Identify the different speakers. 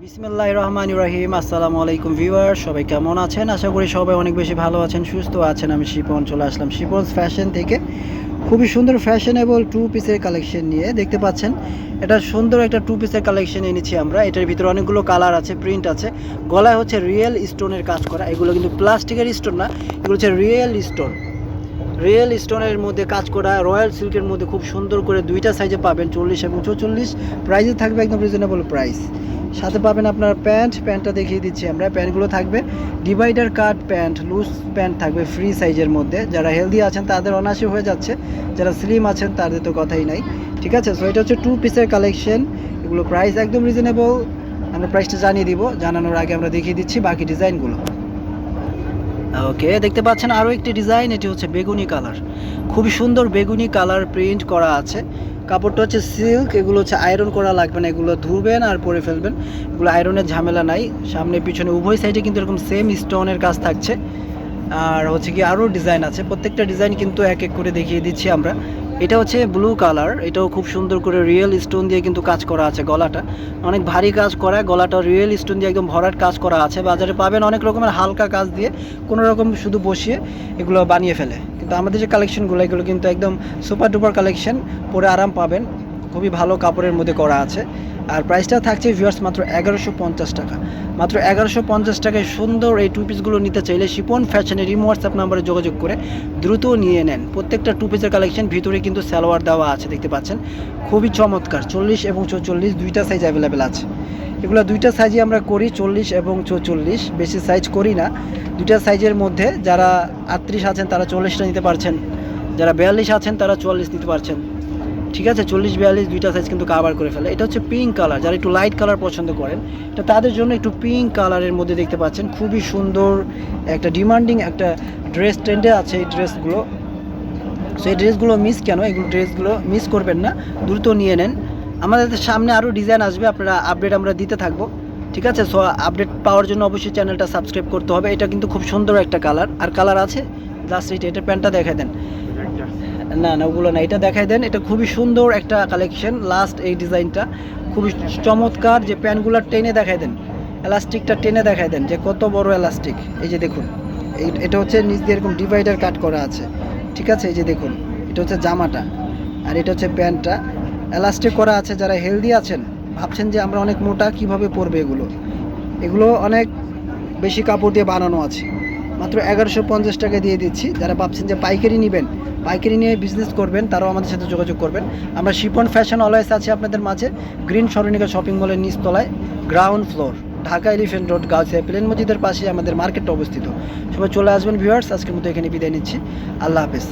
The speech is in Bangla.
Speaker 1: বিসমিল্লাহির রহমানির রহিম। আসসালামু আলাইকুম ভিউয়ার, সবাই কেমন আছেন? আশা করি সবাই অনেক বেশি ভালো আছেন, সুস্থ আছেন। আমি শিপন চলে আসলাম শিপনস ফ্যাশন থেকে খুবই সুন্দর ফ্যাশনেবল টু পিসের কালেকশন নিয়ে। দেখতে পাচ্ছেন এটা সুন্দর একটা টু পিসের কালেকশন এনেছি আমরা। এটার ভিতরে অনেকগুলো কালার আছে, প্রিন্ট আছে। গলায় হচ্ছে রিয়েল স্টোনের কাজ করা, এগুলো কিন্তু প্লাস্টিকের স্টোন না, এগুলো হচ্ছে রিয়েল স্টোন। রিয়েল স্টোনের মধ্যে কাজ করা, রয়্যাল সিল্কের মধ্যে খুব সুন্দর করে দুইটা সাইজে পাবেন, 40 এবং 44। প্রাইসে থাকবে একদম রিজনেবল প্রাইস। সাথে পাবেন আপনার প্যান্টটা দেখিয়ে দিচ্ছি আমরা। প্যান্টগুলো থাকবে divider cut pant, loose pant থাকবে ফ্রি সাইজের মধ্যে। যারা হেলদি আছেন তাদের অনায়াসে হয়ে যাচ্ছে, যারা স্লিম আছেন তাদের তো কথাই নাই। ঠিক আছে, সো এটা হচ্ছে টু পিসের কালেকশন। এগুলো প্রাইস একদম রিজনেবল। আমরা প্রাইসটা জানিয়ে দিব, জানানোর আগে আমরা দেখিয়ে দিচ্ছি বাকি ডিজাইনগুলো। ওকে, দেখতে পাচ্ছেন আরও একটি ডিজাইন। এটি হচ্ছে বেগুনি কালার, খুবই সুন্দর বেগুনি কালার প্রিন্ট করা আছে। কাপড়টা হচ্ছে সিল্ক, এগুলো হচ্ছে আয়রন করা লাগবে না, এগুলো ধুবেন আর পরে ফেলবেন, এগুলো আয়রনের ঝামেলা নাই। সামনে পিছনে উভয় সাইডে কিন্তু এরকম সেম স্টোনের কাজ থাকছে। আর হচ্ছে কি আরও ডিজাইন আছে, প্রত্যেকটা ডিজাইন কিন্তু এক এক করে দেখিয়ে দিচ্ছি আমরা। এটা হচ্ছে ব্লু কালার, এটাও খুব সুন্দর করে রিয়েল স্টোন দিয়ে কিন্তু কাজ করা আছে। গলাটা অনেক ভারী কাজ করা, গলাটা রিয়েল স্টোন দিয়ে একদম ভরাট কাজ করা আছে। বাজারে পাবেন অনেক রকমের হালকা কাজ দিয়ে, কোনো রকম শুধু বসিয়ে এগুলো বানিয়ে ফেলে। কিন্তু আমাদের যে কালেকশনগুলো, এগুলো কিন্তু একদম সুপার ডুপার কালেকশন, পরে আরাম পাবেন। খুবই ভালো কাপড়ের মধ্যে করা আছে। আর প্রাইসটা থাকছে ভিউয়ার্স মাত্র 1150 টাকা। মাত্র 1150 টাকায় সুন্দর এই টু পিসগুলো নিতে চাইলে শিপন ফ্যাশনের হোয়াটসঅ্যাপ নাম্বারে যোগাযোগ করে দ্রুত নিয়ে নেন। প্রত্যেকটা টু পিসের কালেকশন ভিতরে কিন্তু সালোয়ার দেওয়া আছে, দেখতে পাচ্ছেন খুবই চমৎকার। 40 এবং 44 দুইটা সাইজ অ্যাভেলেবেল আছে। এগুলো দুইটা সাইজই আমরা করি, 40 এবং 44, বেশি সাইজ করি না। দুইটা সাইজের মধ্যে যারা 38 আছেন তারা 40টা নিতে পারছেন, যারা 42 আছেন তারা 44 নিতে পারছেন। ঠিক আছে, 40-42 দুইটা সাইজ কিন্তু কাভার করে ফেলে। এটা হচ্ছে পিঙ্ক কালার, যারা একটু লাইট কালার পছন্দ করেন এটা তাদের জন্য একটু পিঙ্ক কালারের মধ্যে দেখতে পাচ্ছেন খুবই সুন্দর একটা ডিমান্ডিং একটা ড্রেস ট্রেন্ডে আছে এই ড্রেসগুলো। সেই ড্রেসগুলো মিস কেন, এগুলো ড্রেসগুলো মিস করবেন না, দ্রুত নিয়ে নেন। আমাদের সামনে আরও ডিজাইন আসবে, আপনারা আপডেট আমরা দিতে থাকবো। ঠিক আছে, সো আপডেট পাওয়ার জন্য অবশ্যই চ্যানেলটা সাবস্ক্রাইব করতে হবে। এটা কিন্তু খুব সুন্দর একটা কালার, আর কালার আছে জাস্ট এটা প্যান্টটা দেখাই দেন। না না, ওগুলো না, এটা দেখাই দেন। এটা খুবই সুন্দর একটা কালেকশন, লাস্ট এই ডিজাইনটা খুবই চমৎকার। যে প্যান্টগুলো টেনে দেখাই দেন, এলাস্টিকটা টেনে দেখাই দেন যে কত বড় এলাস্টিক। এই যে দেখুন, এটা হচ্ছে নিচ দিয়ে এরকম ডিভাইডার কাট করা আছে। ঠিক আছে, এই যে দেখুন, এটা হচ্ছে জামাটা আর এটা হচ্ছে প্যান্টটা, এলাস্টিক করা আছে। যারা হেলদি আছেন, ভাবছেন যে আমরা অনেক মোটা কিভাবে পরবে, এগুলো অনেক বেশি কাপড় দিয়ে বানানো আছে। মাত্র 1150 টাকা দিয়ে দিচ্ছি। যারা ভাবছেন যে পাইকারি নেবেন, পাইকারি নিয়ে বিজনেস করবেন, তারাও আমাদের সাথে যোগাযোগ করবেন। আমরা শিপন ফ্যাশন অলওয়েজ আছে আপনাদের মাঝে, গ্রিন সরণিকা শপিং মলের নিচতলায়, ground floor, Dhaka elephant road, Gausia প্লেন মসজিদের পাশে আমাদের মার্কেটটা অবস্থিত। সবাই চলে আসবেন ভিউয়ার্স। আজকের মতো এখানে বিদায় নিচ্ছি, আল্লাহ হাফেজ।